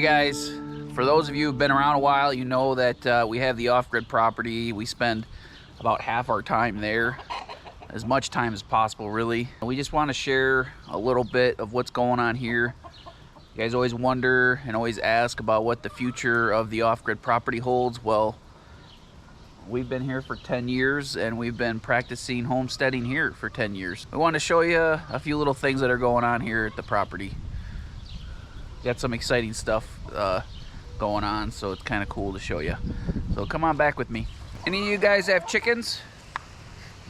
guys, for those of you who've been around a while, you know that we have the off-grid property. We spend about half our time there, as much time as possible really. We just want to share a little bit of what's going on here. You guys always wonder and always ask about what the future of the off-grid property holds. Well, we've been here for 10 years and we've been practicing homesteading here for 10 years. We want to show you a few little things that are going on here at the property. Got some exciting stuff going on, so it's kind of cool to show you. So come on back with me. Any of you guys have chickens?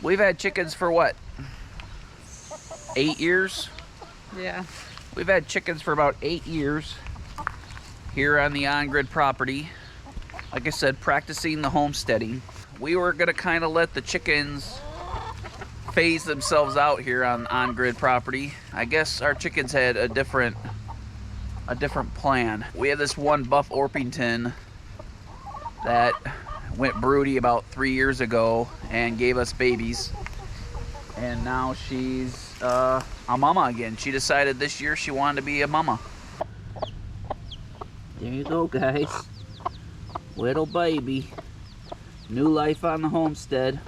We've had chickens for what? 8 years? Yeah. We've had chickens for about 8 years here on the on-grid property. Like I said, practicing the homesteading. We were gonna kind of let the chickens phase themselves out here on on-grid property. I guess our chickens had a different plan. We had this one Buff Orpington that went broody about 3 years ago and gave us babies, and now she's a mama again. She decided this year she wanted to be a mama. There you go, guys. Little baby. New life on the homestead.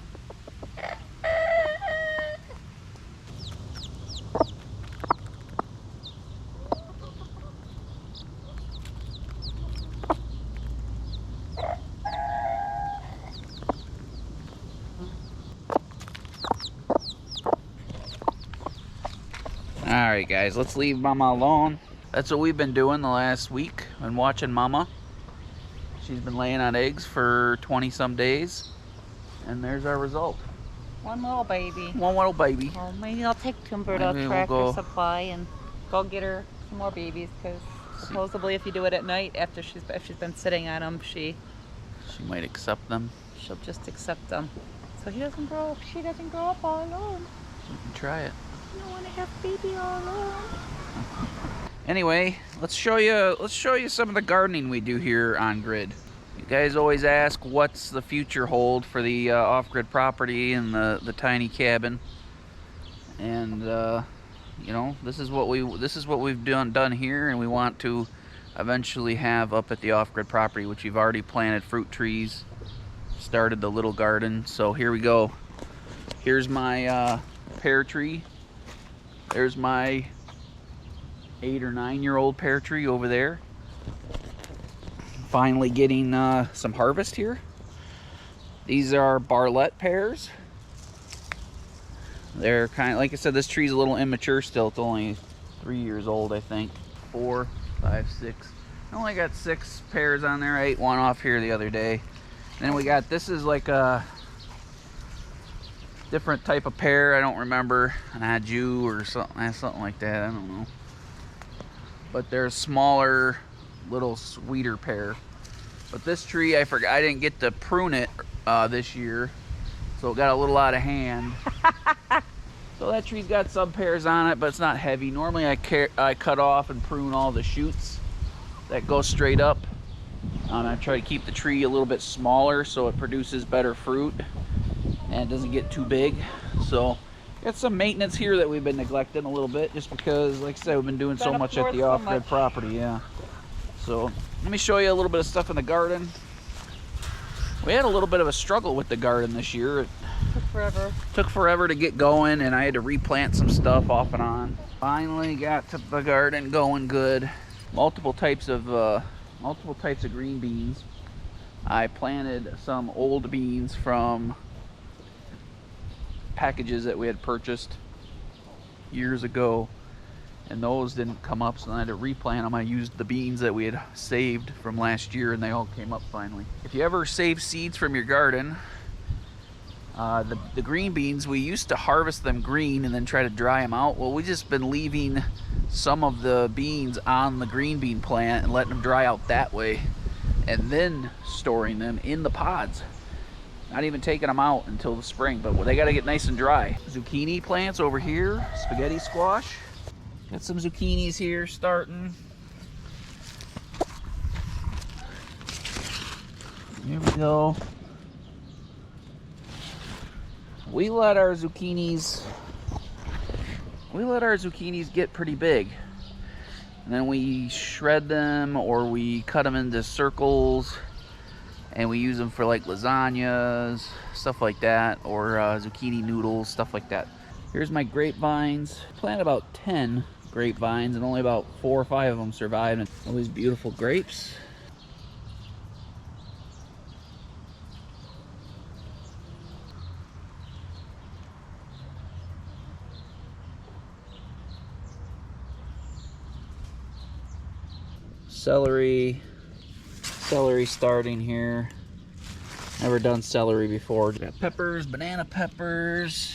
Alright guys, let's leave Mama alone. That's what we've been doing the last week. Been watching Mama. She's been laying on eggs for 20 some days. And there's our result. One little baby. One little baby. Well, maybe I'll take Timber to Tractor Supply and go get her some more babies, because supposedly if you do it at night after if she's been sitting on them, she might accept them. She'll just accept them. So she doesn't grow up all alone. You can try it. I don't want to have baby all alone. Anyway, let's show you some of the gardening we do here on grid. You guys always ask what's the future hold for the off-grid property and the tiny cabin, and you know, this is what we've done here, and we want to eventually have up at the off-grid property, which we've already planted fruit trees, started the little garden. So here we go. Here's my pear tree. There's my 8 or 9 year old pear tree over there. Finally getting some harvest here. These are Barlett pears. They're kind of, like I said, this tree's a little immature still. It's only 3 years old, I think. 4, 5, 6. I only got 6 pears on there. I ate one off here the other day. And then we got, this is like a different type of pear. I don't remember, an Aju or something like that. I don't know. But they're a smaller, little sweeter pear. But this tree, I forgot, I didn't get to prune it this year, so it got a little out of hand. So that tree's got some pears on it, but it's not heavy. Normally I cut off and prune all the shoots that go straight up. I try to keep the tree a little bit smaller so it produces better fruit and it doesn't get too big. So got some maintenance here that we've been neglecting a little bit, just because, like I said, we've been doing so much at the off-grid property. Yeah. So let me show you a little bit of stuff in the garden. We had a little bit of a struggle with the garden this year. It took forever to get going, and I had to replant some stuff off and on. Finally got to the garden going good. Multiple types of green beans. I planted some old beans from packages that we had purchased years ago, and those didn't come up, so I had to replant them. I used the beans that we had saved from last year, and they all came up finally. If you ever save seeds from your garden, the green beans, we used to harvest them green and then try to dry them out. Well, we just been leaving some of the beans on the green bean plant and letting them dry out that way, and then storing them in the pods. Not even taking them out until the spring, but they got to get nice and dry. Zucchini plants over here, spaghetti squash. Got some zucchinis here starting. Here we go. We let our zucchinis get pretty big. And then we shred them or we cut them into circles and we use them for like lasagnas, stuff like that, or zucchini noodles, stuff like that. Here's my grapevines. Planted about 10 grapevines and only about 4 or 5 of them survived. And all these beautiful grapes. Celery starting here. Never done celery before. Got peppers, banana peppers,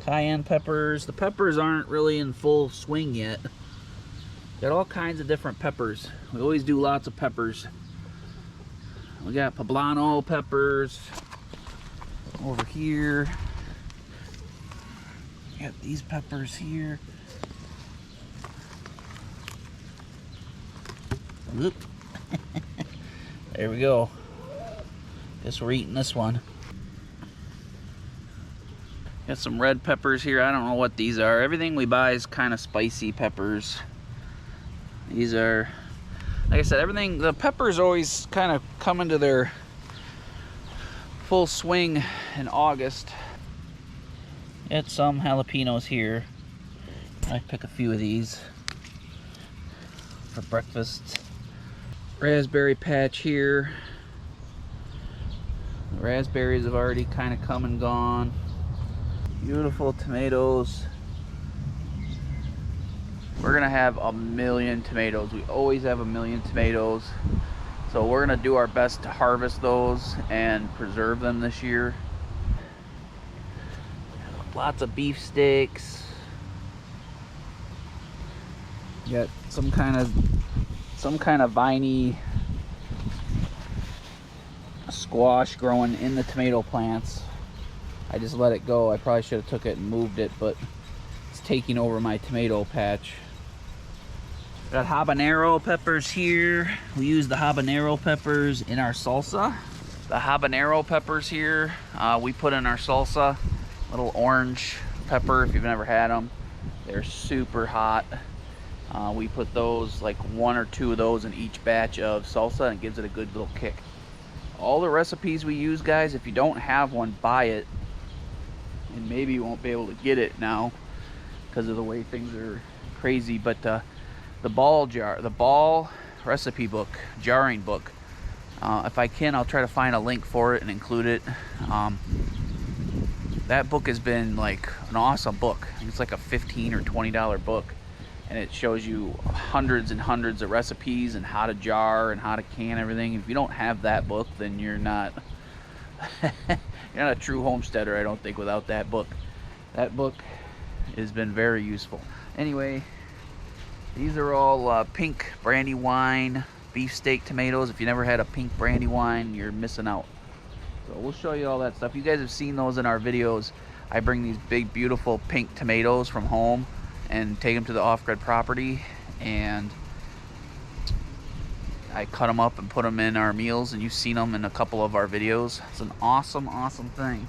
cayenne peppers. The peppers aren't really in full swing yet. Got all kinds of different peppers. We always do lots of peppers. We got poblano peppers over here. Got these peppers here. Oop. There we go. Guess we're eating this one. Got some red peppers here. I don't know what these are. Everything we buy is kind of spicy peppers. These are, like I said, everything, the peppers always kind of come into their full swing in August. Got some jalapenos here. I pick a few of these for breakfast. Raspberry patch here. The raspberries have already kind of come and gone. Beautiful tomatoes. We're gonna have a million tomatoes. We always have a million tomatoes. So we're gonna do our best to harvest those and preserve them this year. Lots of beef sticks. Got some kind of viney squash growing in the tomato plants. I just let it go. I probably should have took it and moved it, but it's taking over my tomato patch. Got habanero peppers here. We use the habanero peppers in our salsa. The habanero peppers here, we put in our salsa. Little orange pepper, if you've never had them. They're super hot. We put those, like 1 or 2 of those in each batch of salsa, and it gives it a good little kick. All the recipes we use, guys, if you don't have one, buy it. And maybe you won't be able to get it now because of the way things are crazy, but the ball recipe book, jarring book, if I can, I'll try to find a link for it and include it. That book has been like an awesome book. It's like a $15 or $20 book, and it shows you hundreds and hundreds of recipes and how to jar and how to can everything. If you don't have that book, then you're not you're not a true homesteader, I don't think, without that book. That book has been very useful. Anyway, these are all pink Brandywine beefsteak tomatoes. If you never had a pink Brandywine, you're missing out. So we'll show you all that stuff. You guys have seen those in our videos. I bring these big, beautiful pink tomatoes from home and take them to the off-grid property, and I cut them up and put them in our meals, and you've seen them in a couple of our videos. It's an awesome, awesome thing.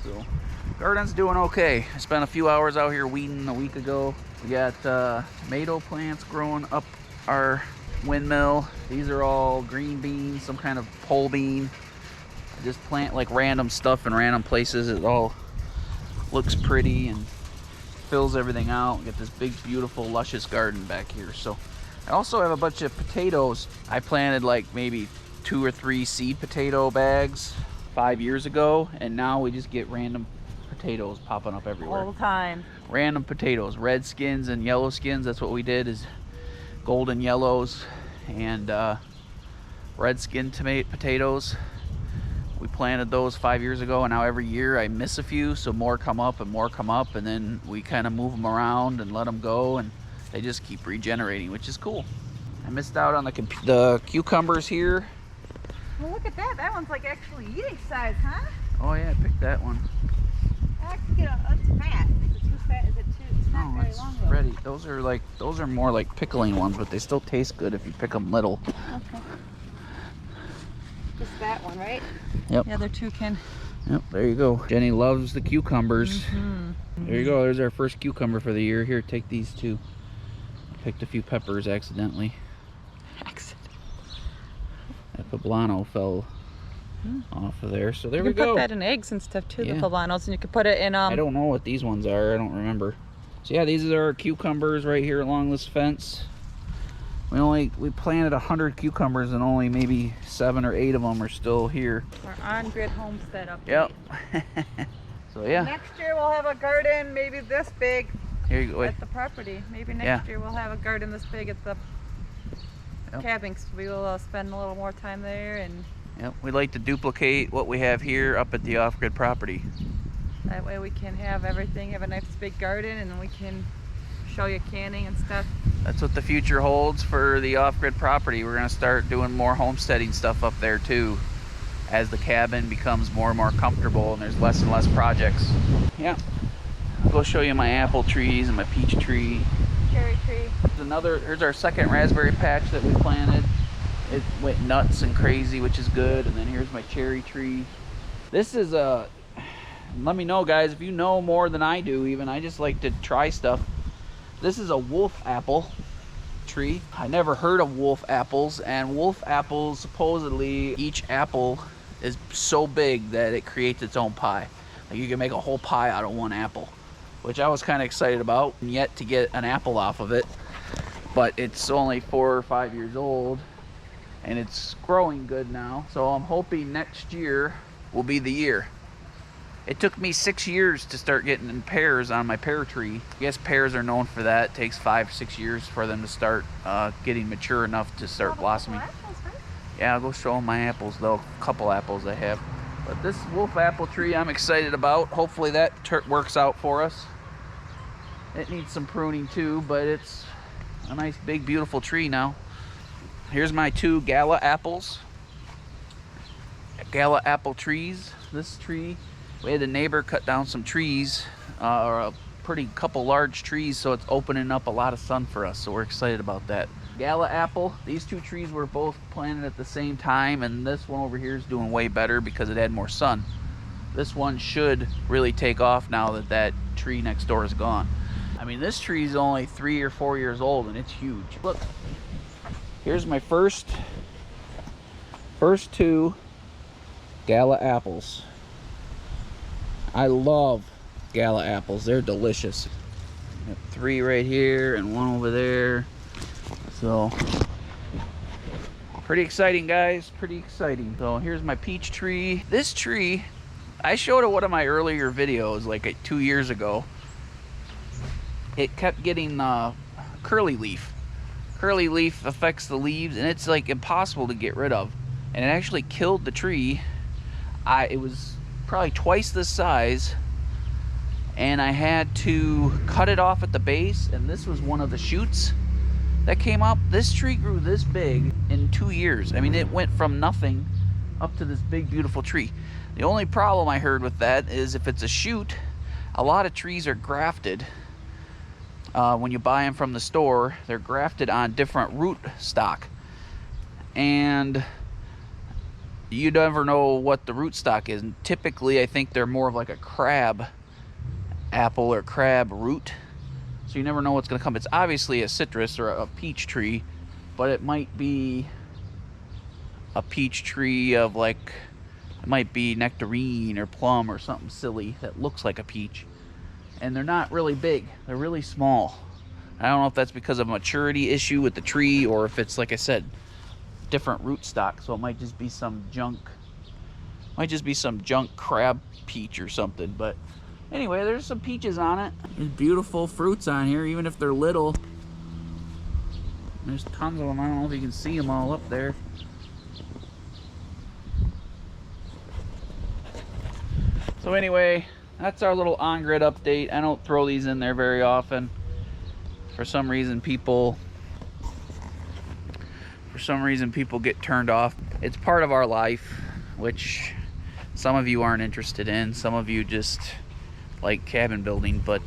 So, garden's doing okay. I spent a few hours out here weeding a week ago. We got tomato plants growing up our windmill. These are all green beans, some kind of pole bean. I just plant like random stuff in random places. It all looks pretty and fills everything out. We got this big, beautiful, luscious garden back here. So I also have a bunch of potatoes. I planted like maybe 2 or 3 seed potato bags 5 years ago, and now we just get random potatoes popping up everywhere. All the time. Random potatoes, red skins and yellow skins. That's what we did, is golden yellows and red skin potatoes. We planted those 5 years ago, and now every year I miss a few, so more come up and more come up, and then we kind of move them around and let them go, and they just keep regenerating, which is cool. I missed out on the cucumbers here. Well, look at that. That one's like actually eating size, huh? Oh yeah, I picked that one. It's fat. Is it too fat? Is it too? It's not very long though. Ready. Those are more like pickling ones, but they still taste good if you pick them little. Okay. Just that one, right? Yep. The other two can Yep, there you go. Jenny loves the cucumbers. There you go. There's our first cucumber for the year. Here, take these two. I picked a few peppers accidentally. That poblano fell off of there. So there we go. You can put that in eggs and stuff too, the poblanos, and you can put it in... I don't know what these ones are. I don't remember. So yeah, these are our cucumbers right here along this fence. We planted 100 cucumbers and only maybe 7 or 8 of them are still here. Our on-grid homestead update. Yep. So yeah. Next year we'll have a garden maybe this big here you go. at the property. Maybe next year we'll have a garden this big at the cabin. So we will spend a little more time there. And we'd like to duplicate what we have here up at the off-grid property. That way we can have everything, have a nice big garden, and then we can show you canning and stuff. That's what the future holds for the off-grid property. We're going to start doing more homesteading stuff up there too, as the cabin becomes more and more comfortable and there's less and less projects. Yeah, I'll go show you my apple trees and my peach tree. Cherry tree. Here's our second raspberry patch that we planted. It went nuts and crazy, which is good. And then here's my cherry tree. This is let me know, guys, if you know more than I do. Even I just like to try stuff. This is a wolf apple tree. I never heard of wolf apples, and wolf apples, supposedly each apple is so big that it creates its own pie. Like you can make a whole pie out of one apple, which I was kind of excited about, and yet to get an apple off of it. But it's only 4 or 5 years old and it's growing good now. So I'm hoping next year will be the year. It took me 6 years to start getting pears on my pear tree. I guess pears are known for that. It takes 5 or 6 years for them to start getting mature enough to start blossoming. Yeah, I'll go show them my apples though. A couple apples I have. But this wolf apple tree I'm excited about. Hopefully that works out for us. It needs some pruning too, but it's a nice big beautiful tree now. Here's my 2 Gala apples. Gala apple trees. This tree, we had a neighbor cut down some trees, or a pretty couple large trees, so it's opening up a lot of sun for us, so we're excited about that. Gala apple, these 2 trees were both planted at the same time, and this one over here is doing way better because it had more sun. This one should really take off now that that tree next door is gone. I mean, this tree is only 3 or 4 years old and it's huge. Look, here's my first 2 Gala apples. I love Gala apples. They're delicious. Got 3 right here and 1 over there. So, pretty exciting, guys. Pretty exciting. So here's my peach tree. This tree, I showed it one of my earlier videos like 2 years ago. It kept getting curly leaf. Curly leaf affects the leaves and it's like impossible to get rid of. And it actually killed the tree. It was probably twice this size, and I had to cut it off at the base, and this was one of the shoots that came up. This tree grew this big in 2 years. I mean, it went from nothing up to this big beautiful tree. The only problem I heard with that is if it's a shoot, a lot of trees are grafted. When you buy them from the store, they're grafted on different root stock, and you never know what the root stock is. And typically I think they're more of like a crab apple or crab root, so you never know what's going to come. It's obviously a citrus or a peach tree, but it might be a peach tree of like, it might be nectarine or plum or something silly that looks like a peach. And they're not really big, they're really small. I don't know if that's because of a maturity issue with the tree, or if it's, like I said, different root stock. So it might just be some junk, crab peach or something. But anyway, there's some peaches on it. There's beautiful fruits on here, even if they're little. There's tons of them. I don't know if you can see them all up there. So anyway, that's our little on-grid update. I don't throw these in there very often. For some reason people get turned off. It's part of our life, which some of you aren't interested in. Some of you just like cabin building, but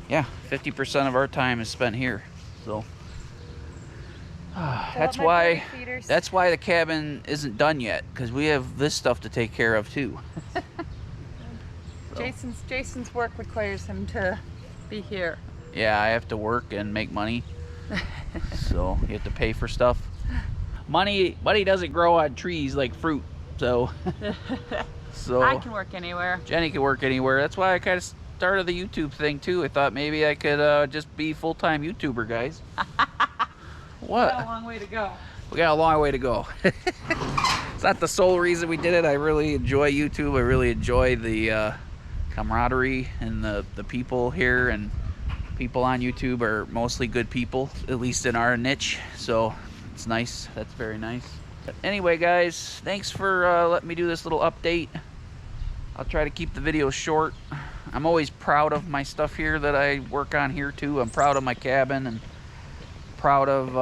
yeah, 50% of our time is spent here. So that's why the cabin isn't done yet, because we have this stuff to take care of too. So. Jason's work requires him to be here. Yeah, I have to work and make money. So you have to pay for stuff. Money doesn't grow on trees like fruit. So I can work anywhere. Jenny can work anywhere. That's why I kind of started the YouTube thing too. I thought maybe I could just be full-time YouTuber, guys. What? We got a long way to go. We got a long way to go. It's not the sole reason we did it. I really enjoy YouTube. I really enjoy the camaraderie and the people here, and people on YouTube are mostly good people, at least in our niche. So it's nice. That's very nice. But anyway, guys, thanks for letting me do this little update. I'll try to keep the video short. I'm always proud of my stuff here that I work on here too. I'm proud of my cabin and proud of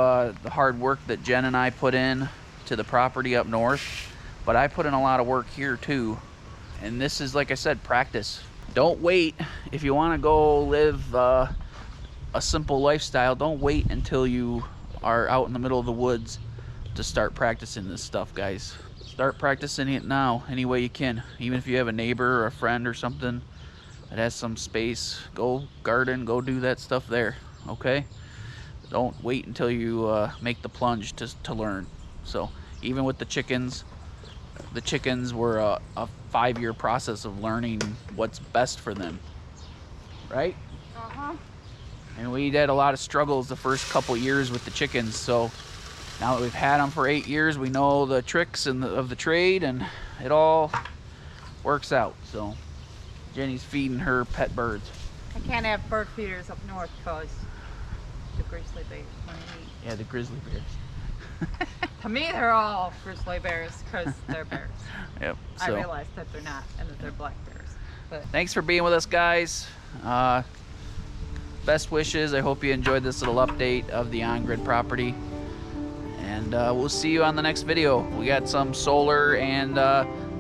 the hard work that Jen and I put in to the property up north. But I put in a lot of work here too. And this is, like I said, practice. Don't wait. If you want to go live a simple lifestyle, don't wait until you are out in the middle of the woods to start practicing this stuff, guys. Start practicing it now any way you can. Even if you have a neighbor or a friend or something that has some space, go garden, go do that stuff there, okay? Don't wait until you make the plunge to learn. So even with the chickens were a 5-year process of learning what's best for them, right? And we had a lot of struggles the first couple years with the chickens. So now that we've had them for 8 years, we know the tricks of the trade, and it all works out. So Jenny's feeding her pet birds. I can't have bird feeders up north because the grizzly bears want to eat. Yeah, the grizzly bears. To me, they're all grizzly bears because they're bears. Yep. So. I realize that they're not, and that they're black bears. But thanks for being with us, guys. Best wishes. I hope you enjoyed this little update of the on-grid property. And we'll see you on the next video. We got some solar and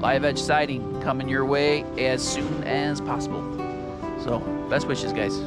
live edge siding coming your way as soon as possible. So, best wishes, guys.